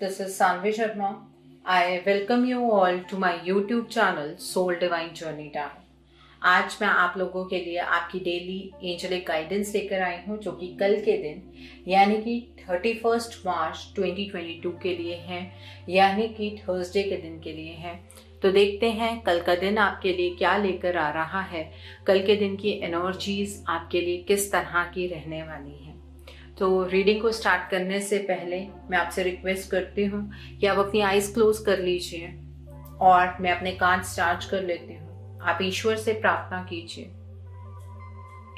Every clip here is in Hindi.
this is Sanvi Sharma. I welcome you all to my YouTube channel Soul Divine Journey Tarot. आज मैं आप लोगों के लिए आपकी डेली एंजेलिक गाइडेंस लेकर आई हूँ जो कि कल के दिन यानी कि 31 मार्च 2022 के लिए है, यानी कि थर्सडे के दिन के लिए है। तो देखते हैं कल का दिन आपके लिए क्या लेकर आ रहा है, कल के दिन की एनर्जीज आपके लिए किस तरह की रहने वाली है। तो रीडिंग को स्टार्ट करने से पहले मैं आपसे रिक्वेस्ट करती हूँ कि आप अपनी आईज क्लोज कर लीजिए और मैं अपने कान चार्ज कर लेती हूँ। आप ईश्वर से प्रार्थना कीजिए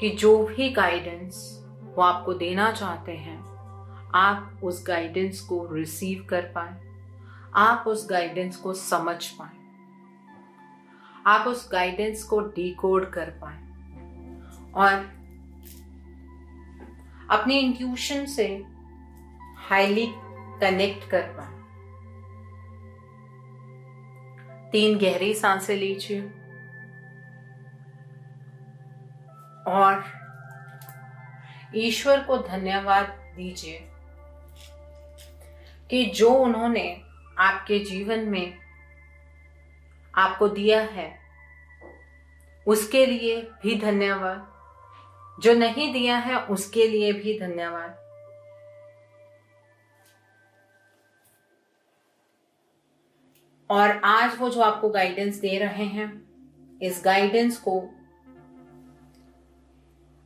कि जो भी गाइडेंस वो आपको देना चाहते हैं, आप उस गाइडेंस को रिसीव कर पाए, आप उस गाइडेंस को समझ पाए, आप उस गाइडेंस को डिकोड कर पाए और अपनी इंट्यूशन से हाईली कनेक्ट कर पाए। 3 गहरी सांसें लीजिए और ईश्वर को धन्यवाद दीजिए कि जो उन्होंने आपके जीवन में आपको दिया है उसके लिए भी धन्यवाद, जो नहीं दिया है उसके लिए भी धन्यवाद। और आज वो जो आपको गाइडेंस दे रहे हैं, इस गाइडेंस को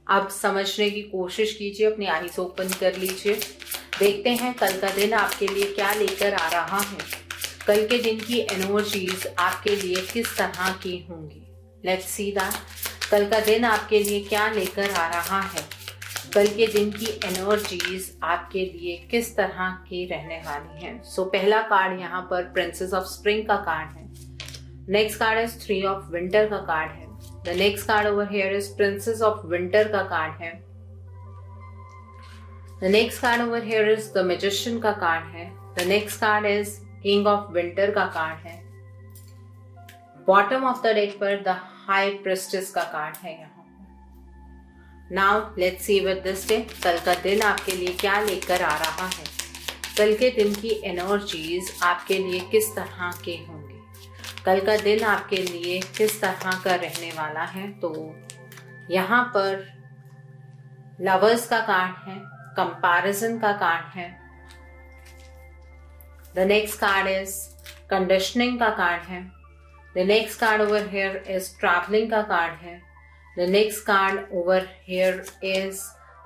आप समझने की कोशिश कीजिए। अपनी आईज ओपन कर लीजिए। देखते हैं कल का दिन आपके लिए क्या लेकर आ रहा है, कल के दिन की एनर्जीज आपके लिए किस तरह की होंगी। लेट्स सी दैट कल का दिन आपके लिए क्या लेकर आ रहा है, कल के दिन की एनर्जीज आपके लिए किस तरह की रहने वाली हैं। सो पहला कार्ड यहाँ पर प्रिंसेस ऑफ स्प्रिंग का कार्ड है। Next card is 3 of winter का कार्ड है। The next card over here is princess of winter का कार्ड है। The next card over here is the magician का कार्ड है। The next card is king of winter का कार्ड है। बॉटम ऑफ द डेक पर द हाई प्रेस्टिस का कार्ड है यहाँ। Now let's see with this day कल का दिन आपके लिए क्या लेकर आ रहा है, कल के दिन की एनर्जीज आपके लिए किस तरह के होंगे, कल का दिन आपके लिए किस तरह का रहने वाला है। तो यहाँ पर लवर्स का कार्ड है, कंपैरिजन का कार्ड है। The next card is conditioning का कार्ड है। The next card over here is traveling का कार्ड है। The next card over here is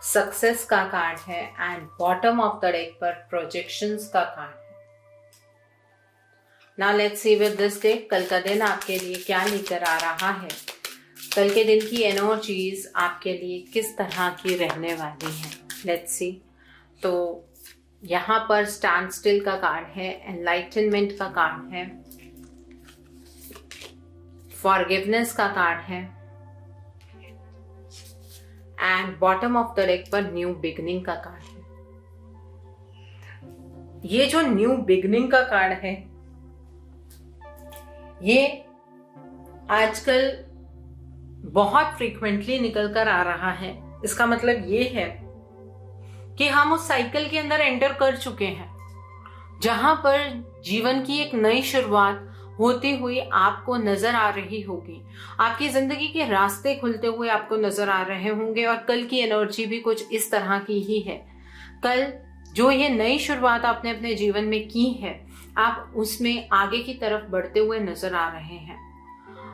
success का कार्ड है and bottom of the deck पर projections का कार्ड है। Now let's see with this day कल का दिन आपके लिए क्या लेकर आ रहा है, कल के दिन की एनर्जीज आपके लिए किस तरह की रहने वाली हैं। Let's see। तो यहाँ पर स्टैंड स्टिल का कार्ड है, एनलाइटनमेंट का कार्ड है, फॉरगिवनेस का कार्ड है and bottom of the deck पर न्यू बिगनिंग का कार्ड है। ये जो न्यू बिगनिंग का कार्ड है, ये आजकल बहुत फ्रीक्वेंटली निकल कर आ रहा है। इसका मतलब ये है कि हम उस साइकिल के अंदर एंटर कर चुके हैं जहां पर जीवन की एक नई शुरुआत होती हुई आपको नजर आ रही होगी। आपकी जिंदगी के रास्ते खुलते हुए आपको नजर आ रहे होंगे और कल की एनर्जी भी कुछ इस तरह की ही है। कल जो ये नई शुरुआत आपने अपने जीवन में की है, आप उसमें आगे की तरफ बढ़ते हुए नजर आ रहे हैं।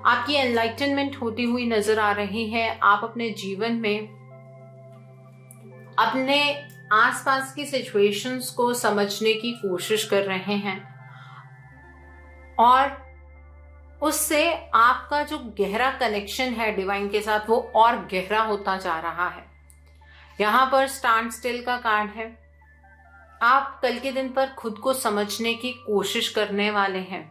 आपकी एनलाइटनमेंट होती हुई नजर आ रही है। आप अपने जीवन में अपने आसपास की सिचुएशंस को समझने की कोशिश कर रहे हैं और उससे आपका जो गहरा कनेक्शन है डिवाइन के साथ, वो और गहरा होता जा रहा है। यहाँ पर स्टैंड स्टिल का कार्ड है। आप कल के दिन पर खुद को समझने की कोशिश करने वाले हैं।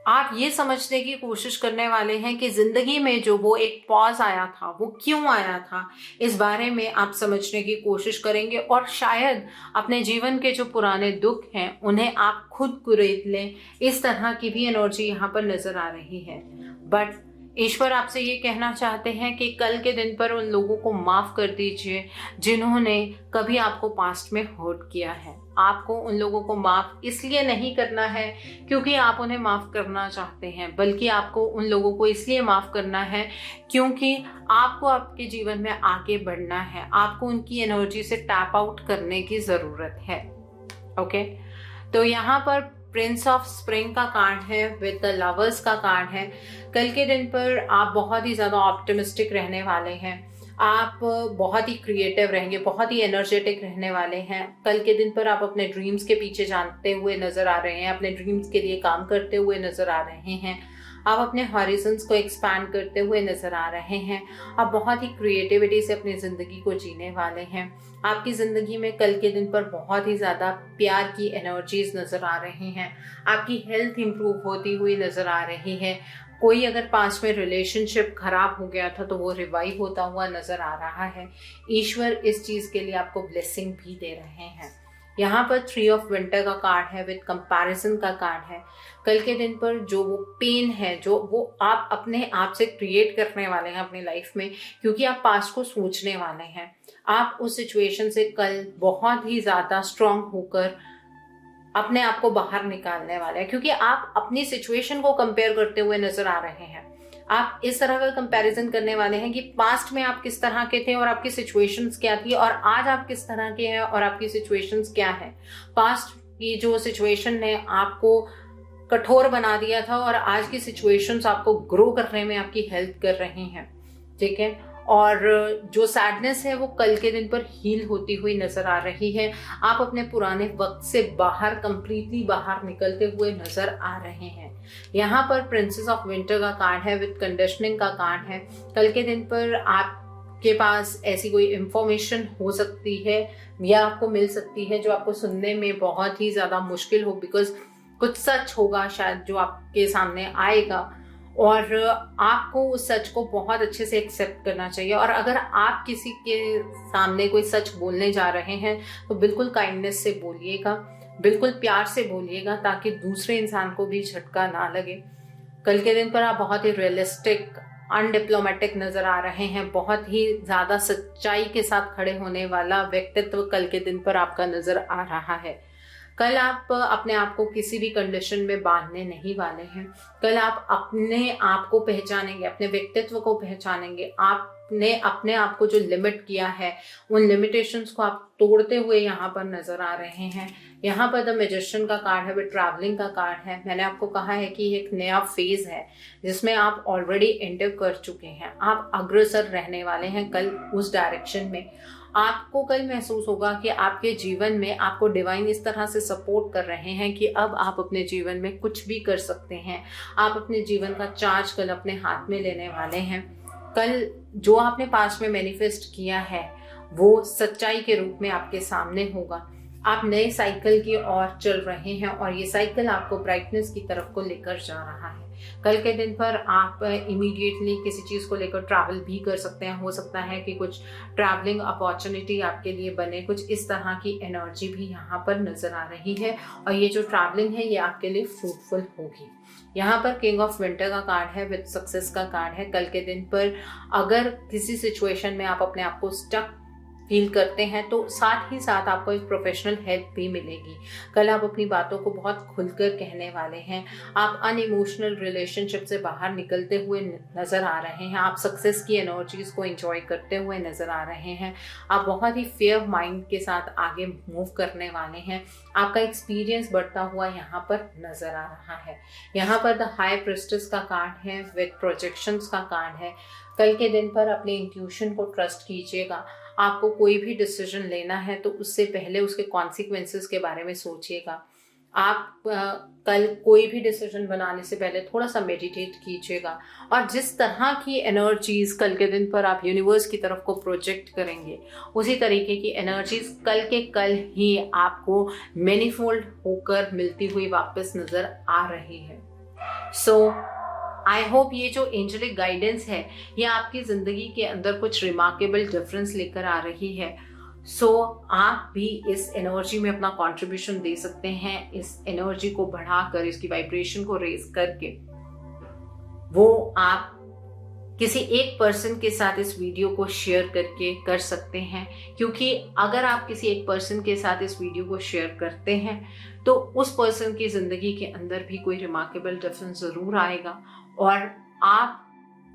आप ये समझने की कोशिश करने वाले हैं कि जिंदगी में जो वो एक पॉज आया था वो क्यों आया था, इस बारे में आप समझने की कोशिश करेंगे और शायद अपने जीवन के जो पुराने दुख हैं उन्हें आप खुद कुरेद लें। इस तरह की भी एनर्जी यहाँ पर नजर आ रही है। बट ईश्वर आपसे ये कहना चाहते हैं कि कल के दिन पर उन लोगों को माफ कर दीजिए जिन्होंने कभी आपको पास्ट में हर्ट किया है। आपको उन लोगों को माफ इसलिए नहीं करना है क्योंकि आप उन्हें माफ करना चाहते हैं, बल्कि आपको उन लोगों को इसलिए माफ करना है क्योंकि आपको आपके जीवन में आगे बढ़ना है। आपको उनकी एनर्जी से टैप आउट करने की जरूरत है। ओके, तो यहाँ पर प्रिंस ऑफ स्प्रिंग का कार्ड है विद द लवर्स का कार्ड है। कल के दिन पर आप बहुत ही ज्यादा ऑप्टिमिस्टिक रहने वाले हैं। आप बहुत ही क्रिएटिव रहेंगे, बहुत ही एनर्जेटिक रहने वाले हैं। कल के दिन पर आप अपने ड्रीम्स के पीछे जानते हुए नजर आ रहे हैं, अपने ड्रीम्स के लिए काम करते हुए नजर आ रहे हैं। आप अपने हॉरिजन्स को एक्सपैंड करते हुए नजर आ रहे हैं। आप बहुत ही क्रिएटिविटी से अपनी जिंदगी को जीने वाले हैं। आपकी जिंदगी में कल के दिन पर बहुत ही ज्यादा प्यार की एनर्जीज नजर आ रही हैं। आपकी हेल्थ इंप्रूव होती हुई नजर आ रही है। कोई अगर पास्ट में रिलेशनशिप खराब हो गया था तो वो रिवाइव होता हुआ नजर आ रहा है। ईश्वर इस चीज के लिए आपको ब्लेसिंग भी दे रहे हैं। यहाँ पर 3 ऑफ विंटर का कार्ड है विद कंपैरिजन का कार्ड है। कल के दिन पर जो वो पेन है, जो वो आप अपने आप से क्रिएट करने वाले हैं अपनी लाइफ में, क्योंकि आप पास्ट को सोचने वाले हैं। आप उस सिचुएशन से कल बहुत ही ज्यादा स्ट्रांग होकर अपने आप को बाहर निकालने वाले हैं, क्योंकि आप अपनी सिचुएशन को कंपेयर करते हुए नजर आ रहे हैं। आप इस तरह का कंपैरिजन करने वाले हैं कि पास्ट में आप किस तरह के थे और आपकी सिचुएशंस क्या थी, और आज आप किस तरह के हैं और आपकी सिचुएशंस क्या है। पास्ट की जो सिचुएशन ने आपको कठोर बना दिया था और आज की सिचुएशंस आपको ग्रो करने में आपकी हेल्प कर रही हैं, ठीक है। और जो सैडनेस है वो कल के दिन पर हील होती हुई नजर आ रही है। आप अपने पुराने वक्त से बाहर, कंप्लीटली बाहर निकलते हुए नजर आ रहे हैं। यहाँ पर प्रिंसेस ऑफ विंटर का कार्ड है विद कंडीशनिंग का कार्ड है। कल के दिन पर आपके पास ऐसी कोई इंफॉर्मेशन हो सकती है या आपको मिल सकती है जो आपको सुनने में बहुत ही ज्यादा मुश्किल हो, बिकॉज कुछ सच होगा शायद जो आपके सामने आएगा और आपको उस सच को बहुत अच्छे से एक्सेप्ट करना चाहिए। और अगर आप किसी के सामने कोई सच बोलने जा रहे हैं तो बिल्कुल काइंडनेस से बोलिएगा, बिल्कुल प्यार से बोलिएगा, ताकि दूसरे इंसान को भी झटका ना लगे। कल के दिन पर आप बहुत ही रियलिस्टिक, अनडिप्लोमेटिक नजर आ रहे हैं। बहुत ही ज्यादा सच्चाई के साथ खड़े होने वाला व्यक्तित्व कल के दिन पर आपका नजर आ रहा है। कल आप अपने आप को किसी भी कंडीशन में बांधने नहीं वाले हैं। कल आप अपने आप को पहचानेंगे, अपने व्यक्तित्व को पहचानेंगे। आपने अपने आप को जो लिमिट किया है उन लिमिटेशंस को आप तोड़ते हुए यहाँ पर नजर आ रहे हैं। यहाँ पर द मैजिशियन का कार्ड है, विद ट्रैवलिंग का कार्ड है। मैंने आपको कहा है कि एक नया फेज है जिसमें आप ऑलरेडी एंटर कर चुके हैं। आप अग्रसर रहने वाले हैं कल उस डायरेक्शन में। आपको कल महसूस होगा कि आपके जीवन में आपको डिवाइन इस तरह से सपोर्ट कर रहे हैं कि अब आप अपने जीवन में कुछ भी कर सकते हैं। आप अपने जीवन का चार्ज कल अपने हाथ में लेने वाले हैं। कल जो आपने पास्ट में मैनिफेस्ट किया है वो सच्चाई के रूप में आपके सामने होगा। आप नए साइकिल की ओर चल रहे हैं और ये साइकिल आपको ब्राइटनेस की तरफ को लेकर जा रहा है। कल के दिन पर आप इमीडिएटली किसी चीज को लेकर ट्रैवल भी कर सकते हैं। हो सकता है कि कुछ ट्रैवलिंग अपॉर्चुनिटी आपके लिए बने। कुछ इस तरह की एनर्जी भी यहाँ पर नजर आ रही है और ये जो ट्रैवलिंग है ये आपके लिए फ्रूटफुल होगी। यहाँ पर किंग ऑफ विंटर का कार्ड है, विद सक्सेस का कार्ड है। कल के दिन पर अगर किसी सिचुएशन में आप अपने आप को स्टक फील करते हैं तो साथ ही साथ आपको एक प्रोफेशनल हेल्प भी मिलेगी। कल आप अपनी बातों को बहुत खुलकर कहने वाले हैं। आप अनइमोशनल रिलेशनशिप से बाहर निकलते हुए नजर आ रहे हैं। आप सक्सेस की एनर्जीज को एंजॉय करते हुए नजर आ रहे हैं। आप बहुत ही फेयर माइंड के साथ आगे मूव करने वाले हैं। आपका एक्सपीरियंस बढ़ता हुआ यहाँ पर नजर आ रहा है। यहाँ पर द हाई प्रिस्टेस का कार्ड है, विद प्रोजेक्शंस का कार्ड है। कल के दिन पर अपने इंट्यूशन को ट्रस्ट कीजिएगा। आपको कोई भी डिसीजन लेना है तो उससे पहले उसके कॉन्सिक्वेंसेस के बारे में सोचिएगा। आप कल कोई भी डिसीजन बनाने से पहले थोड़ा सा मेडिटेट कीजिएगा और जिस तरह की एनर्जीज कल के दिन पर आप यूनिवर्स की तरफ को प्रोजेक्ट करेंगे उसी तरीके की एनर्जीज कल के कल ही आपको मैनीफोल्ड होकर मिलती हुई वापस नजर आ रही है। सो आई होप ये जो एंजेलिक गाइडेंस है ये आपकी जिंदगी के अंदर कुछ रिमार्केबल डिफरेंस लेकर आ रही है। सो आप भी इस एनर्जी में अपना कंट्रीब्यूशन दे सकते हैं। इस एनर्जी को बढ़ाकर, इसकी वाइब्रेशन को रेज करके वो आप किसी एक पर्सन के साथ इस वीडियो को शेयर करके कर सकते हैं, क्योंकि अगर आप किसी एक पर्सन के साथ इस वीडियो को शेयर करते हैं तो उस पर्सन की ज़िंदगी के अंदर भी कोई रिमार्केबल डिफरेंस ज़रूर आएगा और आप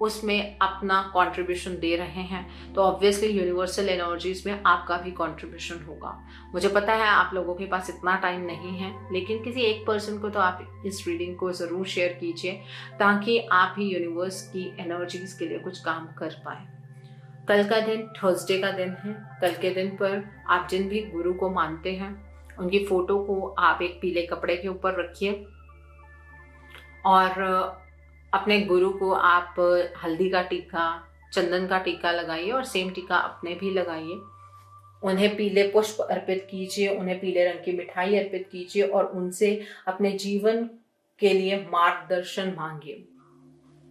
उसमें अपना कंट्रीब्यूशन दे रहे हैं, तो ऑब्वियसली यूनिवर्सल एनर्जीज में आपका भी कंट्रीब्यूशन होगा। मुझे पता है आप लोगों के पास इतना टाइम नहीं है, लेकिन किसी एक पर्सन को तो आप इस रीडिंग को ज़रूर शेयर कीजिए ताकि आप भी यूनिवर्स की एनर्जीज के लिए कुछ काम कर पाए। कल का दिन थर्सडे का दिन है। कल के दिन पर आप जिन भी गुरु को मानते हैं उनकी फ़ोटो को आप एक पीले कपड़े के ऊपर रखिए और अपने गुरु को आप हल्दी का टीका, चंदन का टीका लगाइए और सेम टीका अपने भी लगाइए। उन्हें पीले पुष्प अर्पित कीजिए, उन्हें पीले रंग की मिठाई अर्पित कीजिए और उनसे अपने जीवन के लिए मार्गदर्शन मांगिए।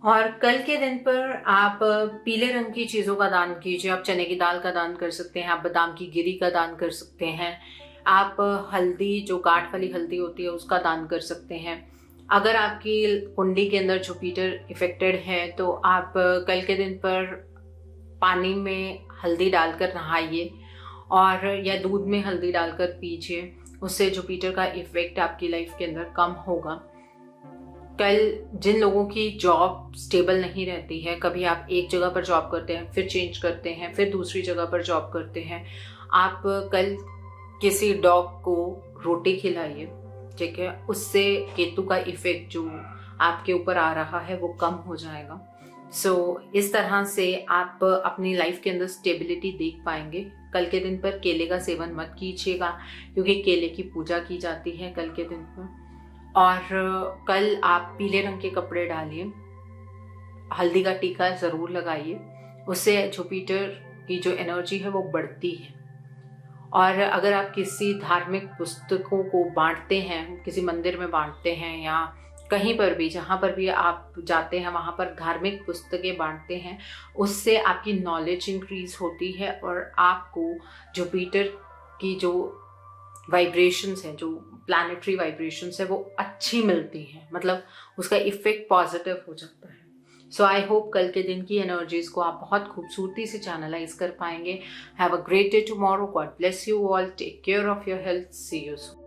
और कल के दिन पर आप पीले रंग की चीज़ों का दान कीजिए। आप चने की दाल का दान कर सकते हैं, आप बादाम की गिरी का दान कर सकते हैं, आप हल्दी, जो गांठ वाली हल्दी होती है, उसका दान कर सकते हैं। अगर आपकी कुंडली के अंदर जुपिटर इफेक्टेड है तो आप कल के दिन पर पानी में हल्दी डालकर नहाइए और या दूध में हल्दी डालकर पीजिए। उससे जुपिटर का इफेक्ट आपकी लाइफ के अंदर कम होगा। कल जिन लोगों की जॉब स्टेबल नहीं रहती है, कभी आप एक जगह पर जॉब करते हैं, फिर चेंज करते हैं, फिर दूसरी जगह पर जॉब करते हैं, आप कल किसी डॉग को रोटी खिलाइए, ठीक है। उससे केतु का इफेक्ट जो आपके ऊपर आ रहा है वो कम हो जाएगा। इस तरह से आप अपनी लाइफ के अंदर स्टेबिलिटी देख पाएंगे। कल के दिन पर केले का सेवन मत कीजिएगा, क्योंकि केले की पूजा की जाती है कल के दिन पर। और कल आप पीले रंग के कपड़े डालिए, हल्दी का टीका ज़रूर लगाइए, उससे जुपिटर की जो एनर्जी है वो बढ़ती है। और अगर आप किसी धार्मिक पुस्तकों को बांटते हैं, किसी मंदिर में बांटते हैं या कहीं पर भी, जहाँ पर भी आप जाते हैं वहाँ पर धार्मिक पुस्तकें बांटते हैं, उससे आपकी नॉलेज इंक्रीज होती है और आपको जुपिटर की जो वाइब्रेशंस हैं, जो प्लैनेटरी वाइब्रेशंस है, वो अच्छी मिलती हैं, मतलब उसका इफेक्ट पॉजिटिव हो जाता है। सो आई होप कल के दिन की एनर्जीज को आप बहुत खूबसूरती से चैनलाइज कर पाएंगे। Have a great day tomorrow. God bless you all. Take care of your health. See you soon.